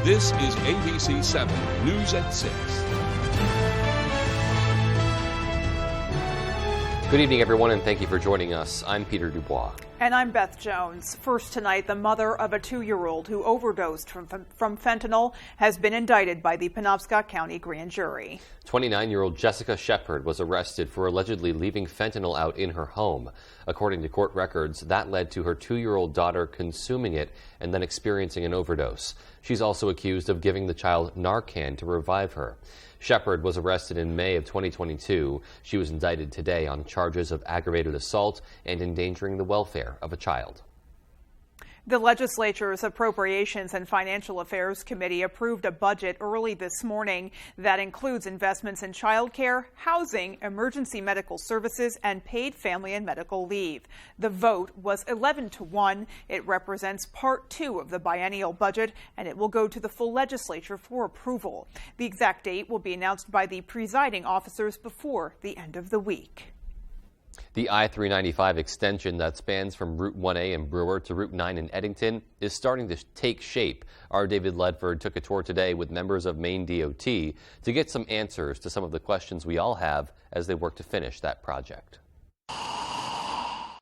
This is ABC 7 News at 6. Good evening, everyone, and thank you for joining us. I'm Peter Dubois. And I'm Beth Jones. First tonight, the mother of a 2-year-old who overdosed from fentanyl has been indicted by the Penobscot County Grand Jury. 29-year-old Jessica Shepard was arrested for allegedly leaving fentanyl out in her home. According to court records, that led to her 2-year-old daughter consuming it and then experiencing an overdose. She's also accused of giving the child Narcan to revive her. Shepard was arrested in May of 2022. She was indicted today on charges of aggravated assault and endangering the welfare of a child. The legislature's Appropriations and Financial Affairs Committee approved a budget early this morning that includes investments in child care, housing, emergency medical services, and paid family and medical leave. The vote was 11-1. It represents Part 2 of the biennial budget, and it will go to the full legislature for approval. The exact date will be announced by the presiding officers before the end of the week. The I-395 extension that spans from Route 1A in Brewer to Route 9 in Eddington is starting to take shape. Our David Ledford took a tour today with members of Maine DOT to get some answers to some of the questions we all have as they work to finish that project.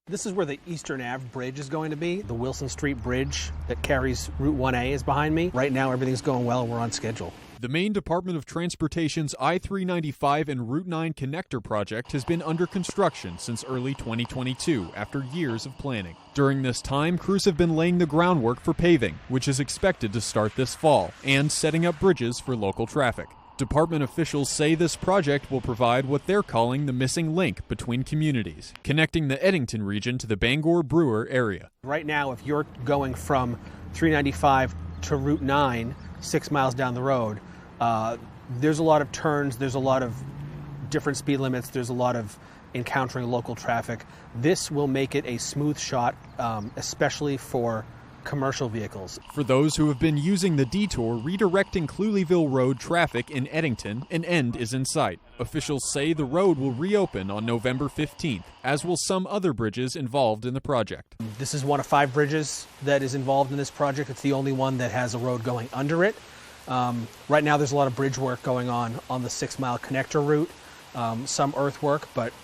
This is where the Eastern Ave Bridge is going to be. The Wilson Street Bridge that carries Route 1A is behind me. Right now, everything's going well. We're on schedule. The Maine Department of Transportation's I-395 and Route 9 connector project has been under construction since early 2022 after years of planning. During this time, crews have been laying the groundwork for paving, which is expected to start this fall, and setting up bridges for local traffic. Department officials say this project will provide what they're calling the missing link between communities, connecting the Eddington region to the Bangor-Brewer area. Right now, if you're going from 395 to Route 9, 6 miles down the road, there's a lot of turns, there's a lot of different speed limits, there's a lot of encountering local traffic. This will make it a smooth shot, especially for commercial vehicles. For those who have been using the detour redirecting Cluleyville Road traffic in Eddington, an end is in sight. Officials say the road will reopen on November 15th, as will some other bridges involved in the project. This is one of 5 bridges that is involved in this project. It's the only one that has a road going under it. Right now there's a lot of bridge work going on the 6-mile connector route, some earthwork, but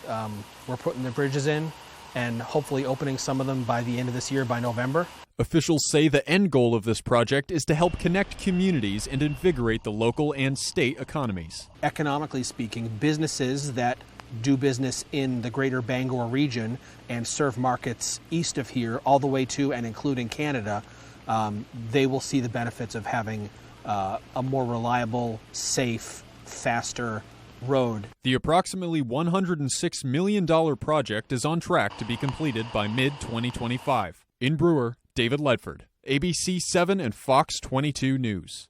we're putting the bridges in and hopefully opening some of them by the end of this year, by November. Officials say the end goal of this project is to help connect communities and invigorate the local and state economies. Economically speaking, businesses that do business in the greater Bangor region and serve markets east of here all the way to and including Canada, they will see the benefits of having a more reliable, safe, faster road. The approximately $106 million project is on track to be completed by mid-2025. In Brewer, David Ledford, ABC 7 and Fox 22 News.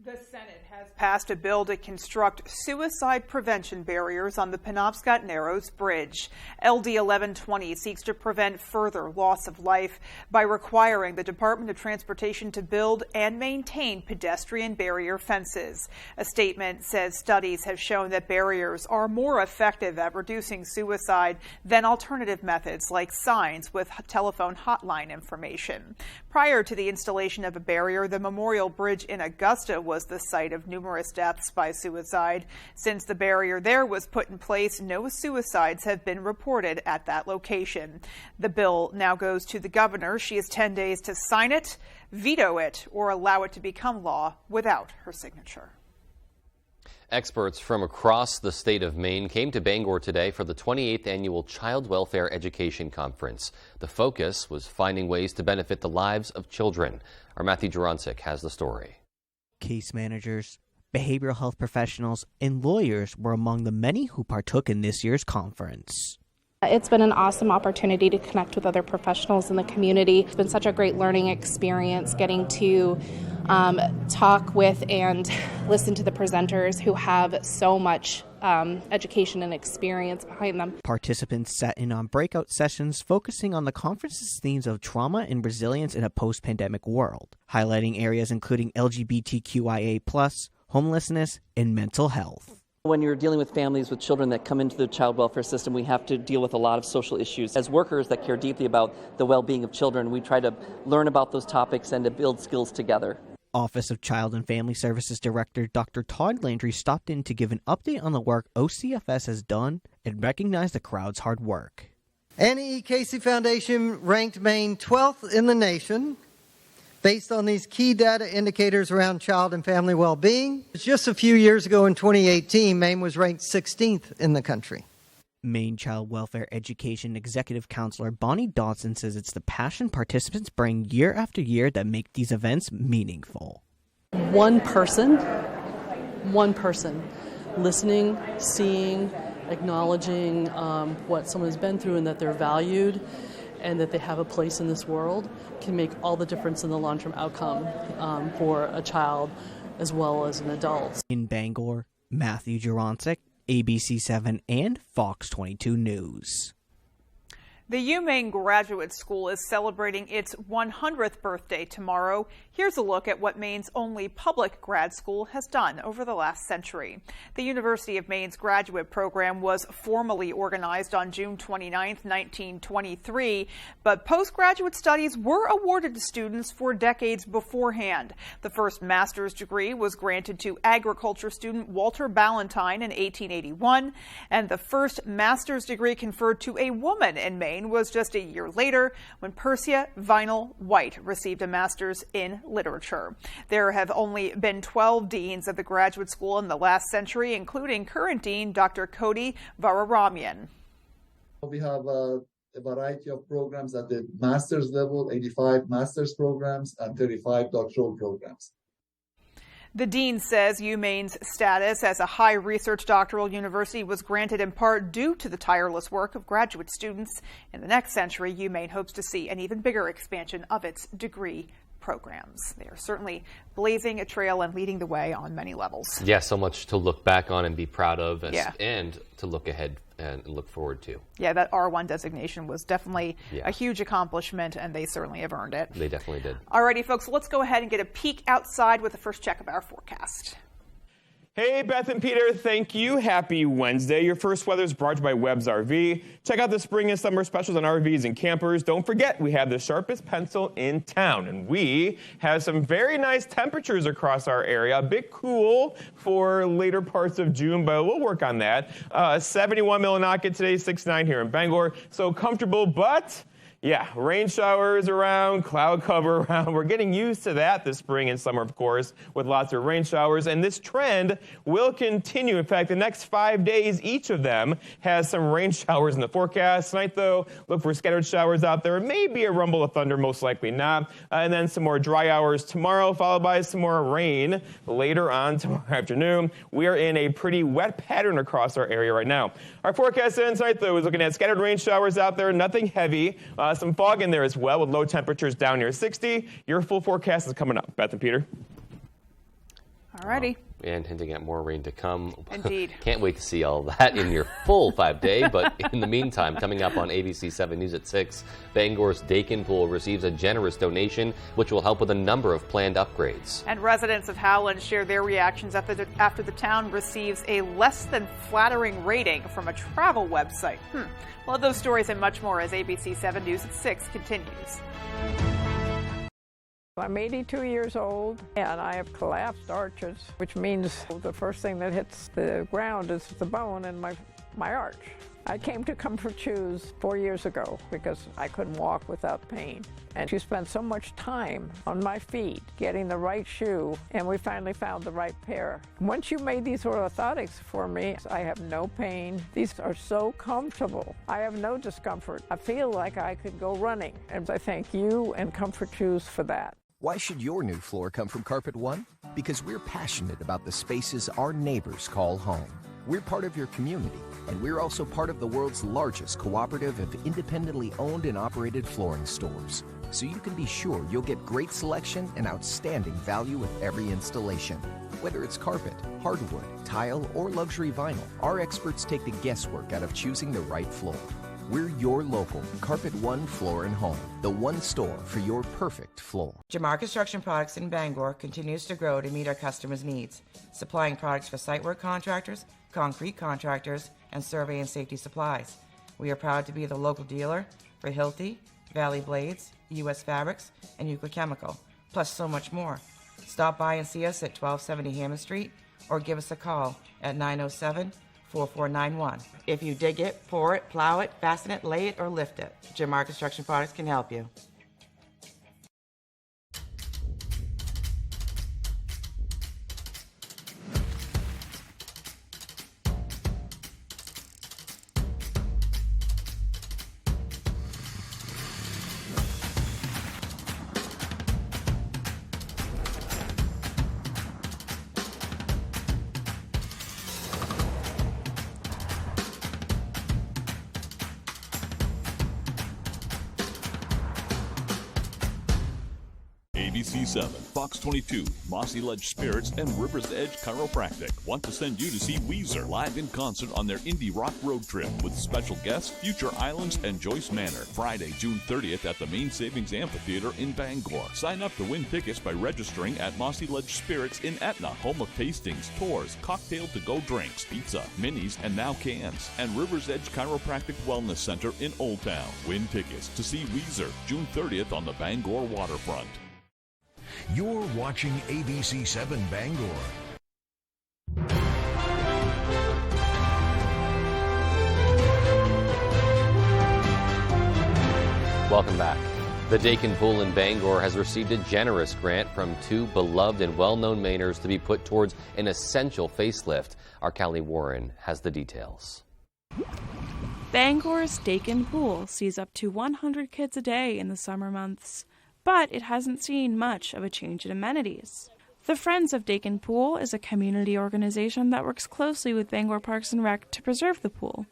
The Senate has passed a bill to construct suicide prevention barriers on the Penobscot Narrows Bridge. LD 1120 seeks to prevent further loss of life by requiring the Department of Transportation to build and maintain pedestrian barrier fences. A statement says studies have shown that barriers are more effective at reducing suicide than alternative methods like signs with telephone hotline information. Prior to the installation of a barrier, the Memorial Bridge in Augusta was the site of numerous deaths by suicide. Since the barrier there was put in place, no suicides have been reported at that location. The bill now goes to the governor. She has 10 days to sign it, veto it, or allow it to become law without her signature. Experts from across the state of Maine came to Bangor today for the 28th Annual Child Welfare Education Conference. The focus was finding ways to benefit the lives of children. Our Matthew Jurancic has the story. Case managers, behavioral health professionals, and lawyers were among the many who partook in this year's conference. It's been an awesome opportunity to connect with other professionals in the community. It's been such a great learning experience getting to talk with and listen to the presenters who have so much education and experience behind them. Participants sat in on breakout sessions focusing on the conference's themes of trauma and resilience in a post-pandemic world, highlighting areas including LGBTQIA+, homelessness, and mental health. When you're dealing with families with children that come into the child welfare system, we have to deal with a lot of social issues. As workers that care deeply about the well-being of children, we try to learn about those topics and to build skills together. Office of Child and Family Services Director Dr. Todd Landry stopped in to give an update on the work OCFS has done and recognize the crowd's hard work. Annie E. Casey Foundation ranked Maine 12th in the nation based on these key data indicators around child and family well-being. Just a few years ago in 2018, Maine was ranked 16th in the country. Maine Child Welfare Education Executive Counselor Bonnie Dodson says it's the passion participants bring year after year that make these events meaningful. One person, listening, seeing, acknowledging what someone has been through and that they're valued and that they have a place in this world can make all the difference in the long-term outcome for a child as well as an adult. In Bangor, Matthew Juronsik, ABC7 and Fox 22 News. The UMaine Graduate School is celebrating its 100th birthday tomorrow. Here's a look at what Maine's only public grad school has done over the last century. The University of Maine's graduate program was formally organized on June 29, 1923, but postgraduate studies were awarded to students for decades beforehand. The first master's degree was granted to agriculture student Walter Ballantyne in 1881, and the first master's degree conferred to a woman in Maine was just a year later when Persia Vinyl White received a master's in literature. There have only been 12 deans of the graduate school in the last century, including current dean Dr. Cody Vararamian. We have a variety of programs at the master's level, 85 master's programs and 35 doctoral programs. The dean says UMaine's status as a high research doctoral university was granted in part due to the tireless work of graduate students. In the next century, UMaine hopes to see an even bigger expansion of its degree programs. They are certainly blazing a trail and leading the way on many levels. Yeah, so much to look back on and be proud of, and to look ahead and look forward to. Yeah, that R1 designation was definitely a huge accomplishment, and they certainly have earned it. They definitely did. Alrighty, folks, let's go ahead and get a peek outside with the first check of our forecast. Hey, Beth and Peter, thank you. Happy Wednesday. Your first weather is brought to you by Webb's RV. Check out the spring and summer specials on RVs and campers. Don't forget, we have the sharpest pencil in town, and we have some very nice temperatures across our area. A bit cool for later parts of June, but we'll work on that. 71 Millinocket today, 69 here in Bangor. So comfortable, but yeah, rain showers around, cloud cover around. We're getting used to that this spring and summer, of course, with lots of rain showers. And this trend will continue. In fact, the next 5 days, each of them has some rain showers in the forecast. Tonight, though, look for scattered showers out there. Maybe a rumble of thunder, most likely not. And then some more dry hours tomorrow, followed by some more rain later on tomorrow afternoon. We are in a pretty wet pattern across our area right now. Our forecast tonight, though, is looking at scattered rain showers out there, nothing heavy. Some fog in there as well, with low temperatures down near 60. Your full forecast is coming up. Beth and Peter. Alrighty. And hinting at more rain to come. Indeed. Can't wait to see all that in your full 5-day. But in the meantime, coming up on ABC 7 News at 6, Bangor's Dakin Pool receives a generous donation, which will help with a number of planned upgrades. And residents of Howland share their reactions after the town receives a less than flattering rating from a travel website. We'll have those stories and much more as ABC 7 News at 6 continues. I'm 82 years old and I have collapsed arches, which means the first thing that hits the ground is the bone in my arch. I came to Comfort Shoes 4 years ago because I couldn't walk without pain. And she spent so much time on my feet getting the right shoe, and we finally found the right pair. Once you made these orthotics for me, I have no pain. These are so comfortable. I have no discomfort. I feel like I could go running, and I thank you and Comfort Shoes for that. Why should your new floor come from Carpet One? Because we're passionate about the spaces our neighbors call home. We're part of your community, and we're also part of the world's largest cooperative of independently owned and operated flooring stores. So you can be sure you'll get great selection and outstanding value with every installation. Whether it's carpet, hardwood, tile, or luxury vinyl, our experts take the guesswork out of choosing the right floor. We're your local Carpet One Floor and Home, the one store for your perfect floor. Jamar Construction Products in Bangor continues to grow to meet our customers' needs, supplying products for site work contractors, concrete contractors, and survey and safety supplies. We are proud to be the local dealer for Hilti, Valley Blades, U.S. Fabrics, and Euclid Chemical, plus so much more. Stop by and see us at 1270 Hammond Street or give us a call at 907-4491. If you dig it, pour it, plow it, fasten it, lay it, or lift it, Jim Marr Construction Products can help you. ABC 7, Fox 22, Mossy Ledge Spirits, and River's Edge Chiropractic want to send you to see Weezer live in concert on their indie rock road trip with special guests Future Islands and Joyce Manor, Friday, June 30th at the Main Savings Amphitheater in Bangor. Sign up to win tickets by registering at Mossy Ledge Spirits in Etna, home of tastings, tours, cocktail-to-go drinks, pizza, minis, and now cans, and River's Edge Chiropractic Wellness Center in Old Town. Win tickets to see Weezer June 30th on the Bangor waterfront. You're watching ABC 7 Bangor. Welcome back. The Dakin Pool in Bangor has received a generous grant from two beloved and well-known Mainers to be put towards an essential facelift. Our Callie Warren has the details. Bangor's Dakin Pool sees up to 100 kids a day in the summer months, but it hasn't seen much of a change in amenities. The Friends of Dakin Pool is a community organization that works closely with Bangor Parks and Rec to preserve the pool.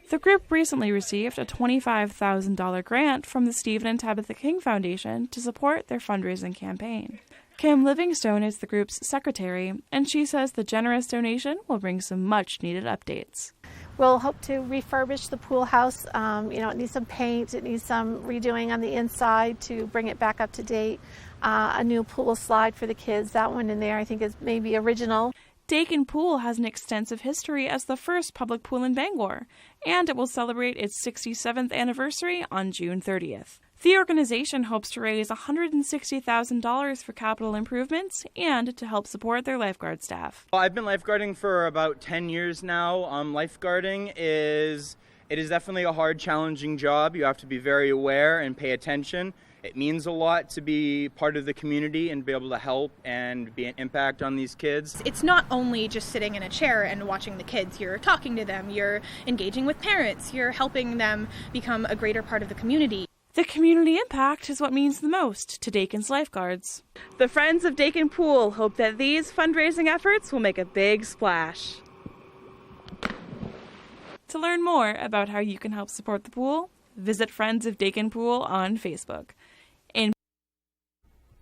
The group recently received a $25,000 grant from the Stephen and Tabitha King Foundation to support their fundraising campaign. Kim Livingstone is the group's secretary, and she says the generous donation will bring some much-needed updates. We'll hope to refurbish the pool house. It needs some paint, it needs some redoing on the inside to bring it back up to date. A new pool slide for the kids, that one in there I think is maybe original. Dakin Pool has an extensive history as the first public pool in Bangor, and it will celebrate its 67th anniversary on June 30th. The organization hopes to raise $160,000 for capital improvements and to help support their lifeguard staff. I've been lifeguarding for about 10 years now. Lifeguarding is definitely a hard, challenging job. You have to be very aware and pay attention. It means a lot to be part of the community and be able to help and be an impact on these kids. It's not only just sitting in a chair and watching the kids. You're talking to them, you're engaging with parents, you're helping them become a greater part of the community. The community impact is what means the most to Dakin's lifeguards. The Friends of Dakin Pool hope that these fundraising efforts will make a big splash. To learn more about how you can help support the pool, visit Friends of Dakin Pool on Facebook.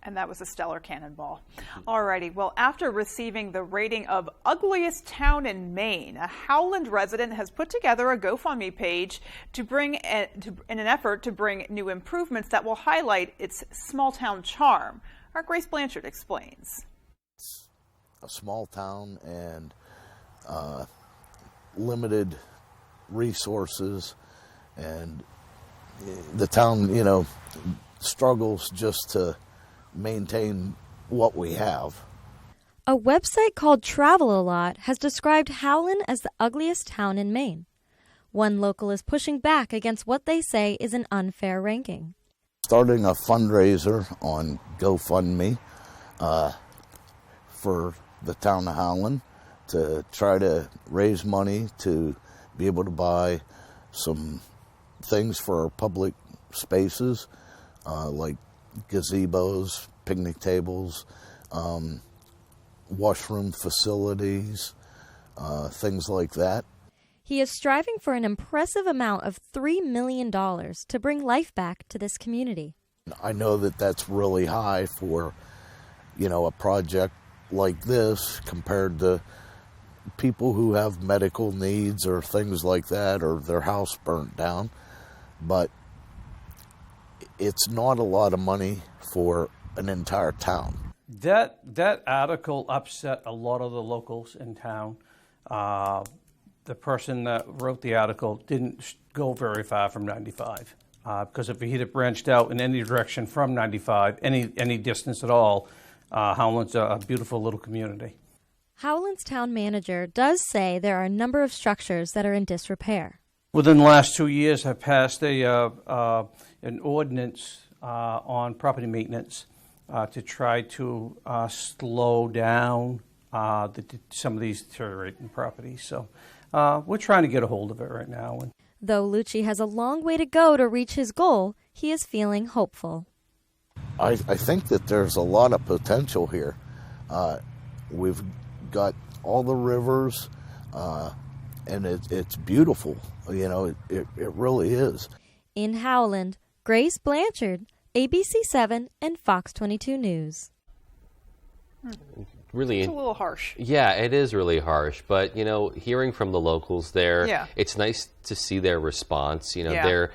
And that was a stellar cannonball. Alrighty, well, after receiving the rating of ugliest town in Maine, a Howland resident has put together a GoFundMe page to bring in an effort to bring new improvements that will highlight its small town charm. Our Grace Blanchard explains. It's a small town and limited resources, and the town, struggles just to maintain what we have. A website called Travel-A-Lot has described Howland as the ugliest town in Maine. One local is pushing back against what they say is an unfair ranking. Starting a fundraiser on GoFundMe for the town of Howland to try to raise money to be able to buy some things for our public spaces, like gazebos, picnic tables, washroom facilities, things like that. He is striving for an impressive amount of $3 million to bring life back to this community. I know that that's really high for, a project like this compared to people who have medical needs or things like that, or their house burnt down. But it's not a lot of money for an entire town. That article upset a lot of the locals in town. The person that wrote the article didn't go very far from 95, because if he had branched out in any direction from 95, any distance at all, Howland's a beautiful little community. Howland's town manager does say there are a number of structures that are in disrepair. Within the last 2 years, I passed an ordinance on property maintenance to try to slow down some of these deteriorating properties. So we're trying to get a hold of it right now. Though Lucci has a long way to go to reach his goal, he is feeling hopeful. I think that there's a lot of potential here. We've got all the rivers, and it's beautiful. You know, it really is. In Howland, Grace Blanchard, ABC7 and Fox 22 News. Really, it's a little harsh. Yeah, it is really harsh. But, you know, hearing from the locals there, it's nice to see their response. You know, they're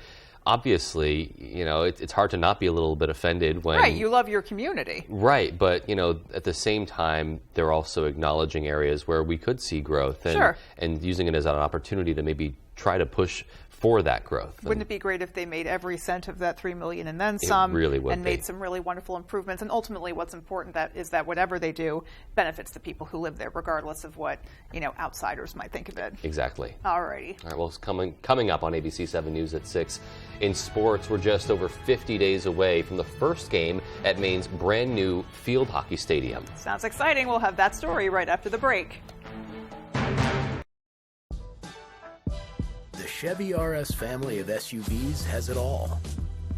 obviously, you know, it's hard to not be a little bit offended when... Right, you love your community. Right, but, you know, at the same time, they're also acknowledging areas where we could see growth and using it as an opportunity to maybe try to push for that growth. Wouldn't it be great if they made every cent of that $3 million and then some, really would and made some really wonderful improvements? And ultimately, what's important is that whatever they do benefits the people who live there, regardless of what, you know, outsiders might think of it. Exactly. Alrighty. All right. Well, it's coming up on ABC7 News at 6. In sports, we're just over 50 days away from the first game at Maine's brand new field hockey stadium. Sounds exciting. We'll have that story right after the break. The Chevy RS family of SUVs has it all.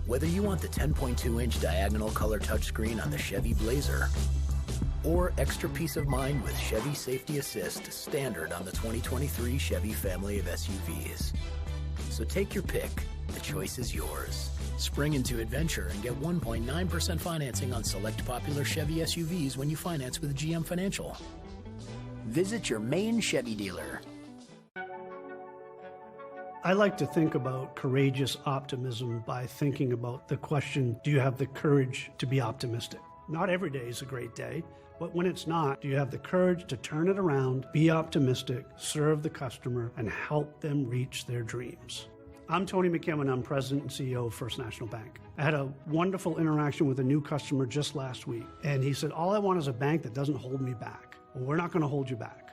Whether you want the 10.2-inch diagonal color touchscreen on the Chevy Blazer or extra peace of mind with Chevy Safety Assist standard on the 2023 Chevy family of SUVs. So take your pick. The choice is yours. Spring into adventure and get 1.9% financing on select popular Chevy SUVs when you finance with GM Financial. Visit your Maine Chevy dealer. I like to think about courageous optimism by thinking about the question, do you have the courage to be optimistic? Not every day is a great day, but when it's not, do you have the courage to turn it around, be optimistic, serve the customer, and help them reach their dreams? I'm Tony McKim, I'm President and CEO of First National Bank. I had a wonderful interaction with a new customer just last week, and he said, all I want is a bank that doesn't hold me back. Well, we're not going to hold you back.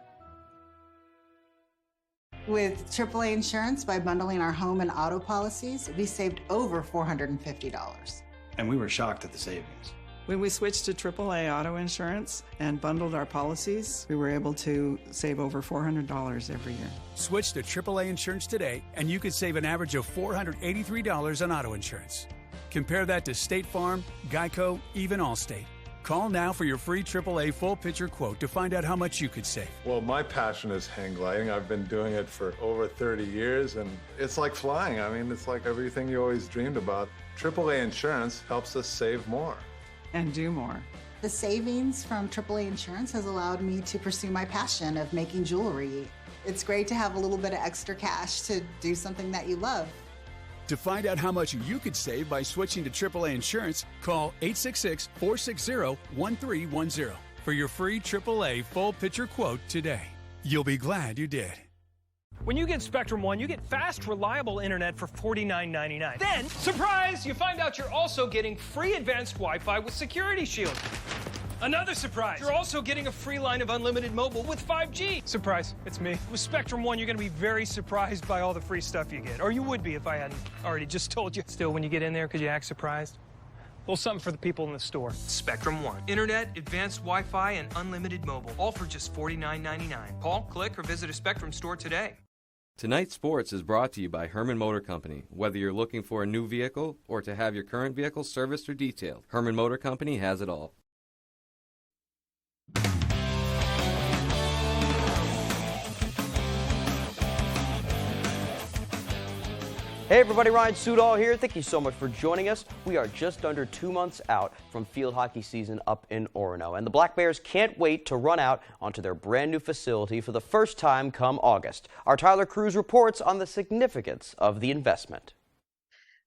With AAA Insurance, by bundling our home and auto policies, we saved over $450. And we were shocked at the savings. When we switched to AAA auto insurance and bundled our policies, we were able to save over $400 every year. Switch to AAA insurance today, and you could save an average of $483 on auto insurance. Compare that to State Farm, Geico, even Allstate. Call now for your free AAA full picture quote to find out how much you could save. Well, my passion is hang gliding. I've been doing it for over 30 years, and it's like flying. I mean, it's like everything you always dreamed about. AAA insurance helps us save more. And do more. The savings from AAA Insurance has allowed me to pursue my passion of making jewelry. It's great to have a little bit of extra cash to do something that you love. To find out how much you could save by switching to AAA Insurance, call 866-460-1310 for your free AAA full picture quote today. You'll be glad you did. When you get Spectrum One, you get fast, reliable internet for $49.99. Then, surprise, you find out you're also getting free advanced Wi-Fi with Security Shield. Another surprise, you're also getting a free line of unlimited mobile with 5G. Surprise, it's me. With Spectrum One, you're going to be very surprised by all the free stuff you get. Or you would be if I hadn't already just told you. Still, when you get in there, could you act surprised? A little something for the people in the store. Spectrum One. Internet, advanced Wi-Fi, and unlimited mobile. All for just $49.99. Call, click, or visit a Spectrum store today. Tonight's Sports is brought to you by Herman Motor Company. Whether you're looking for a new vehicle or to have your current vehicle serviced or detailed, Herman Motor Company has it all. Hey everybody, Ryan Sudol here. Thank you so much for joining us. We are just under 2 months out from field hockey season up in Orono, and the Black Bears can't wait to run out onto their brand new facility for the first time come August. Our Tyler Cruz reports on the significance of the investment.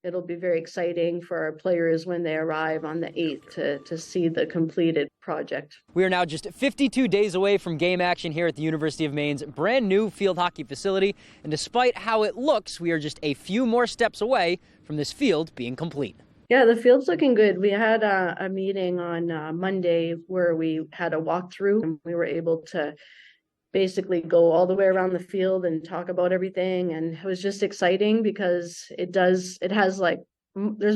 It'll be very exciting for our players when they arrive on the 8th to see the completed project. We are now just 52 days away from game action here at the University of Maine's brand new field hockey facility. And despite how it looks, we are just a few more steps away from this field being complete. Yeah, the field's looking good. We had a meeting on Monday where we had a walkthrough, and we were able to basically go all the way around the field and talk about everything. And it was just exciting because there's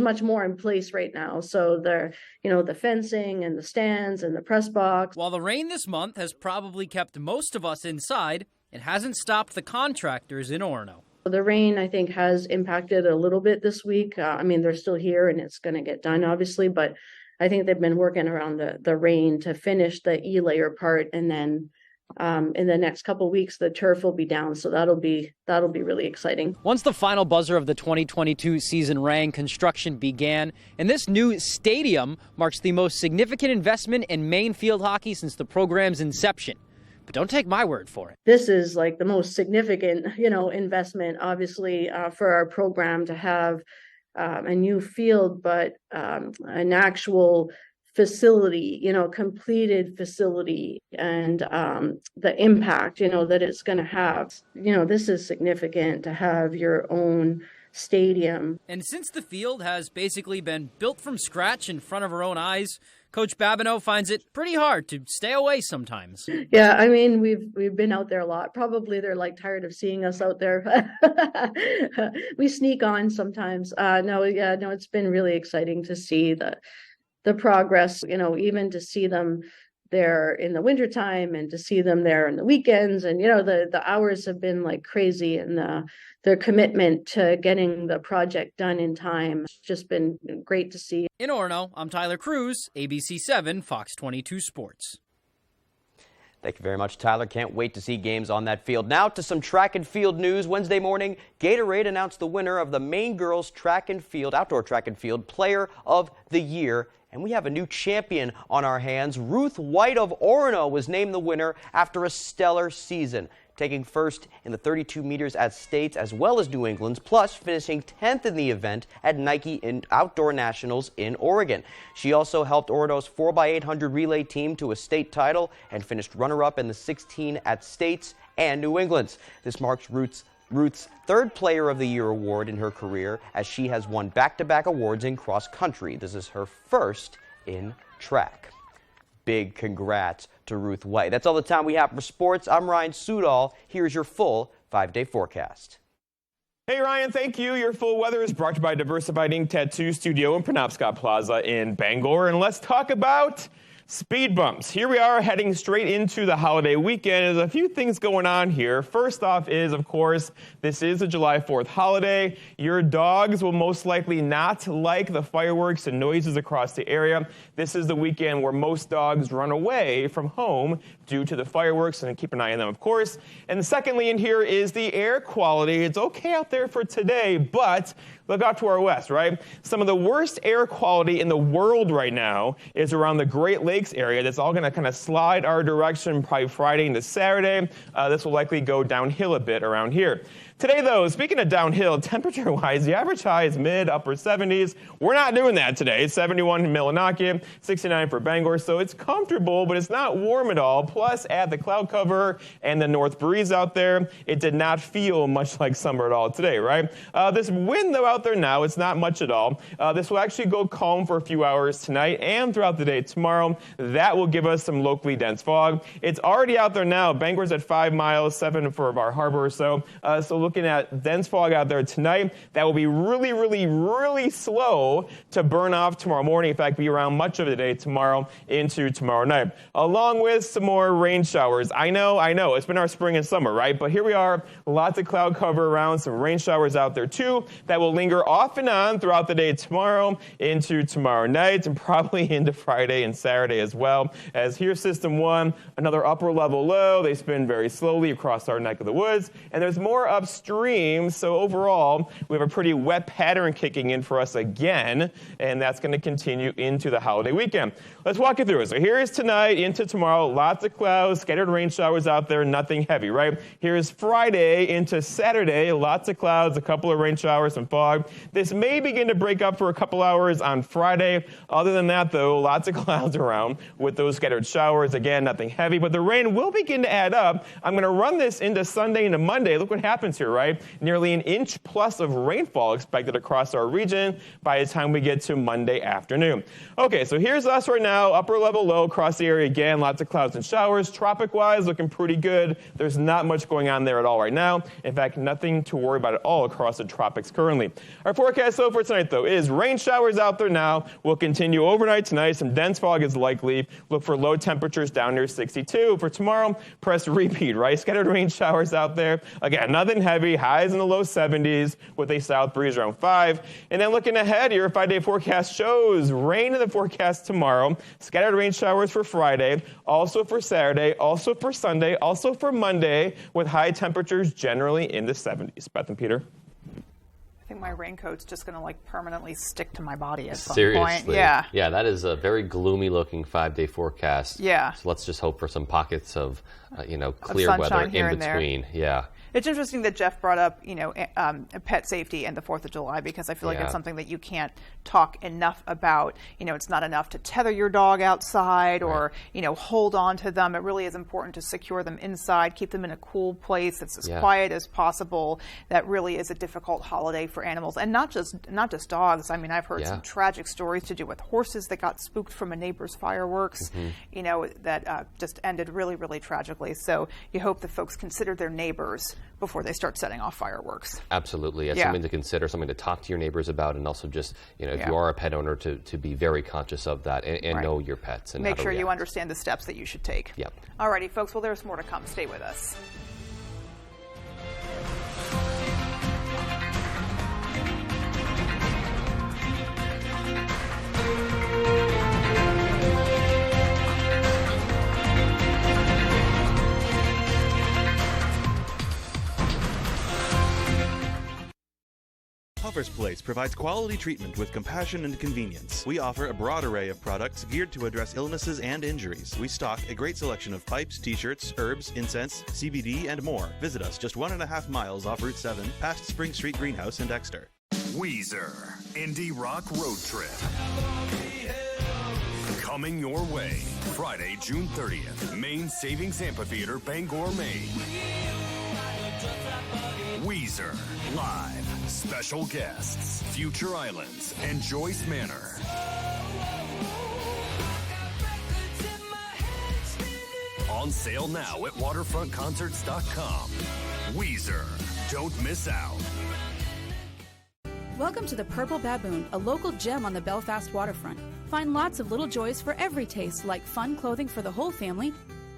much more in place right now. So the fencing and the stands and the press box. While the rain this month has probably kept most of us inside, it hasn't stopped the contractors in Orono. The rain, I think, has impacted a little bit this week. They're still here and it's going to get done, obviously, but I think they've been working around the rain to finish the E-layer part. And then in the next couple of weeks, the turf will be down. So that'll be really exciting. Once the final buzzer of the 2022 season rang, construction began. And this new stadium marks the most significant investment in Maine field hockey since the program's inception. But don't take my word for it. This is like the most significant, investment, obviously, for our program to have a new field, but an actual facility, completed facility, and the impact, that it's going to have. This is significant to have your own stadium. And since the field has basically been built from scratch in front of our own eyes, Coach Babineau finds it pretty hard to stay away sometimes. Yeah, we've been out there a lot. Probably they're tired of seeing us out there. We sneak on sometimes. It's been really exciting to see the progress, even to see them there in the wintertime and to see them there on the weekends. And, the hours have been crazy, and their commitment to getting the project done in time. It's just been great to see. In Orono, I'm Tyler Cruz, ABC 7, Fox 22 Sports. Thank you very much, Tyler. Can't wait to see games on that field. Now to some track and field news. Wednesday morning, Gatorade announced the winner of the Maine Girls Outdoor Track and Field Player of the Year. And we have a new champion on our hands. Ruth White of Orono was named the winner after a stellar season, taking first in the 32 meters at States as well as New England's, plus finishing 10th in the event at Nike Outdoor Nationals in Oregon. She also helped Orono's 4x800 relay team to a state title and finished runner-up in the 16 at States and New England's. This marks Ruth's third Player of the Year award in her career, as she has won back-to-back awards in cross country. This is her first in track. Big congrats to Ruth White. That's all the time we have for sports. I'm Ryan Sudol. Here's your full 5-day forecast. Hey Ryan, thank you. Your full weather is brought to you by Diversified Ink Tattoo Studio in Penobscot Plaza in Bangor. And let's talk about speed bumps. Here we are heading straight into the holiday weekend. There's a few things going on here. First off is, of course, this is a July 4th holiday. Your dogs will most likely not like the fireworks and noises across the area. This is the weekend where most dogs run away from home due to the fireworks, and keep an eye on them, of course. And secondly in here is the air quality. It's okay out there for today, but look out to our west, right? Some of the worst air quality in the world right now is around the Great Lakes area. That's all going to kind of slide our direction probably Friday into Saturday. This will likely go downhill a bit around here. Today, though, speaking of downhill, temperature-wise, the average high is mid-upper 70s. We're not doing that today. 71 in Millinocket, 69 for Bangor, so it's comfortable, but it's not warm at all. Plus, add the cloud cover and the north breeze out there, it did not feel much like summer at all today, right? This wind, though, out there now, it's not much at all. This will actually go calm for a few hours tonight and throughout the day tomorrow. That will give us some locally dense fog. It's already out there now. Bangor's at 5 miles, 7 for Bar Harbor or so. So looking at dense fog out there tonight. That will be really, really, really slow to burn off tomorrow morning. In fact, be around much of the day tomorrow into tomorrow night, along with some more rain showers. I know, it's been our spring and summer, right? But here we are, lots of cloud cover around, some rain showers out there too that will linger off and on throughout the day tomorrow into tomorrow night and probably into Friday and Saturday as well. As here's system 1, another upper level low. They spin very slowly across our neck of the woods, and there's more upstream. So overall, we have a pretty wet pattern kicking in for us again, and that's going to continue into the holiday weekend. Let's walk you through it. So here is tonight into tomorrow, lots of clouds, scattered rain showers out there, nothing heavy, right? Here's Friday into Saturday, lots of clouds, a couple of rain showers, some fog. This may begin to break up for a couple hours on Friday. Other than that, though, lots of clouds around with those scattered showers. Again, nothing heavy, but the rain will begin to add up. I'm going to run this into Sunday into Monday. Look what happens here. here, right? Nearly an inch plus of rainfall expected across our region by the time we get to Monday afternoon. Okay, so here's us right now, upper level low across the area again, lots of clouds and showers. Tropic-wise, looking pretty good. There's not much going on there at all right now. In fact, nothing to worry about at all across the tropics currently. Our forecast so for tonight, though, is rain showers out there now. Will continue overnight tonight. Some dense fog is likely. Look for low temperatures down near 62. For tomorrow, press repeat, right? Scattered rain showers out there. Again, nothing heavy. Highs in the low 70s with a south breeze around 5. And then looking ahead, your 5-day forecast shows rain in the forecast tomorrow. Scattered rain showers for Friday. Also for Saturday. Also for Sunday. Also for Monday with high temperatures generally in the 70s. Beth and Peter. I think my raincoat's just going to like permanently stick to my body at some Seriously. point. Yeah. Yeah, that is a very gloomy looking 5-day forecast. Yeah. So let's just hope for some pockets of, clear weather in between. Yeah. It's interesting that Jeff brought up, pet safety and the 4th of July, because I feel like it's something that you can't talk enough about. It's not enough to tether your dog outside or, hold on to them. It really is important to secure them inside, keep them in a cool place that's as quiet as possible. That really is a difficult holiday for animals, and not just dogs. I mean, I've heard some tragic stories to do with horses that got spooked from a neighbor's fireworks, that just ended really, really tragically. So you hope that folks consider their neighbors before they start setting off fireworks. Absolutely. It's something to consider, something to talk to your neighbors about, and also just, if you are a pet owner, to be very conscious of that and know your pets. And make sure you understand the steps that you should take. Yep. Alrighty, folks. Well, there's more to come. Stay with us. Puffer's Place provides quality treatment with compassion and convenience. We offer a broad array of products geared to address illnesses and injuries. We stock a great selection of pipes, t-shirts, herbs, incense, CBD, and more. Visit us just 1.5 miles off Route 7, past Spring Street Greenhouse in Dexter. Weezer Indie Rock Road Trip. Coming your way, Friday, June 30th, Maine Savings Amphitheater, Bangor, Maine. Weezer, live. Special guests, Future Islands and Joyce Manor. On sale now at waterfrontconcerts.com. Weezer, don't miss out. Welcome to the Purple Baboon, a local gem on the Belfast waterfront. Find lots of little joys for every taste, like fun clothing for the whole family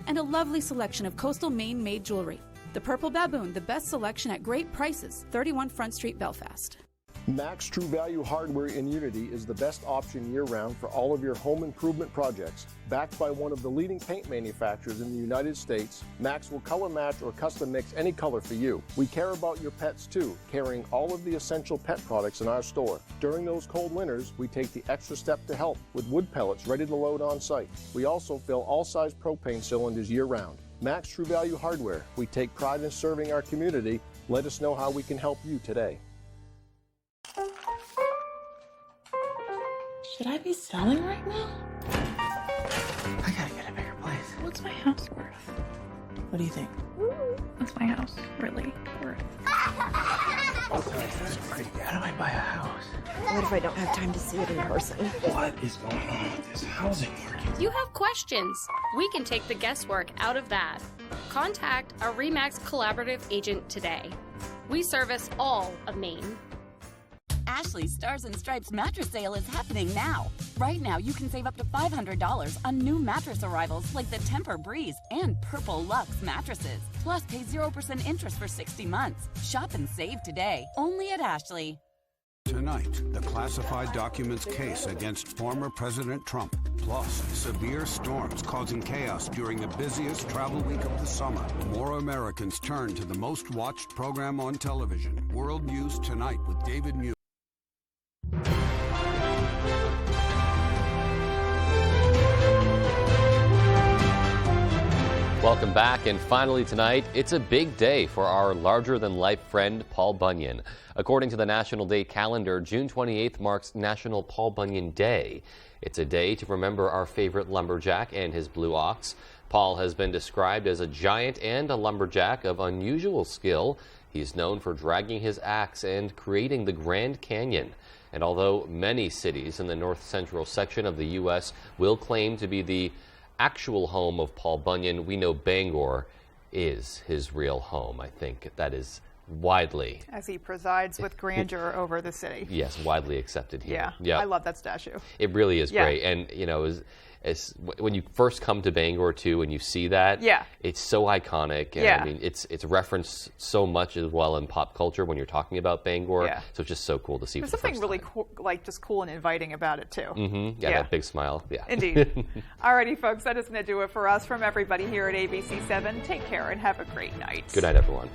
and a lovely selection of coastal Maine-made jewelry. The Purple Baboon, the best selection at great prices, 31 Front Street, Belfast. Max True Value Hardware in Unity is the best option year-round for all of your home improvement projects. Backed by one of the leading paint manufacturers in the United States, Max will color match or custom mix any color for you. We care about your pets too, carrying all of the essential pet products in our store. During those cold winters, we take the extra step to help with wood pellets ready to load on site. We also fill all size propane cylinders year-round. Max True Value Hardware. We take pride in serving our community. Let us know how we can help you today. Should I be selling right now? I gotta get a bigger place. What's my house worth? What do you think? What's my house really worth? How do I buy a house? What if I don't have time to see it in person? What is going on with this housing market? You have questions. We can take the guesswork out of that. Contact a RE/MAX collaborative agent today. We service all of Maine. Ashley's Stars and Stripes mattress sale is happening now. Right now, you can save up to $500 on new mattress arrivals like the Temper Breeze and Purple Luxe mattresses. Plus, pay 0% interest for 60 months. Shop and save today, only at Ashley. Tonight, the classified documents case against former President Trump. Plus, severe storms causing chaos during the busiest travel week of the summer. More Americans turn to the most watched program on television. World News Tonight with David Muir. Welcome back, and finally tonight, it's a big day for our larger-than-life friend, Paul Bunyan. According to the National Day calendar, June 28th marks National Paul Bunyan Day. It's a day to remember our favorite lumberjack and his blue ox. Paul has been described as a giant and a lumberjack of unusual skill. He's known for dragging his axe and creating the Grand Canyon. And although many cities in the north-central section of the U.S. will claim to be the actual home of Paul Bunyan, we know Bangor is his real home. I think that is widely, as he presides with grandeur over the city. yes, widely accepted here. Yeah, I love that statue. It really is great. And, you know, when you first come to Bangor, too, and you see that, it's so iconic. And, I mean, it's referenced so much as well in pop culture when you're talking about Bangor. So it's just so cool to see. There's something really cool, just cool and inviting about it, too. Yeah, that big smile. Yeah. Indeed. Alrighty, folks, that is going to do it for us. From everybody here at ABC7, take care and have a great night. Good night, everyone.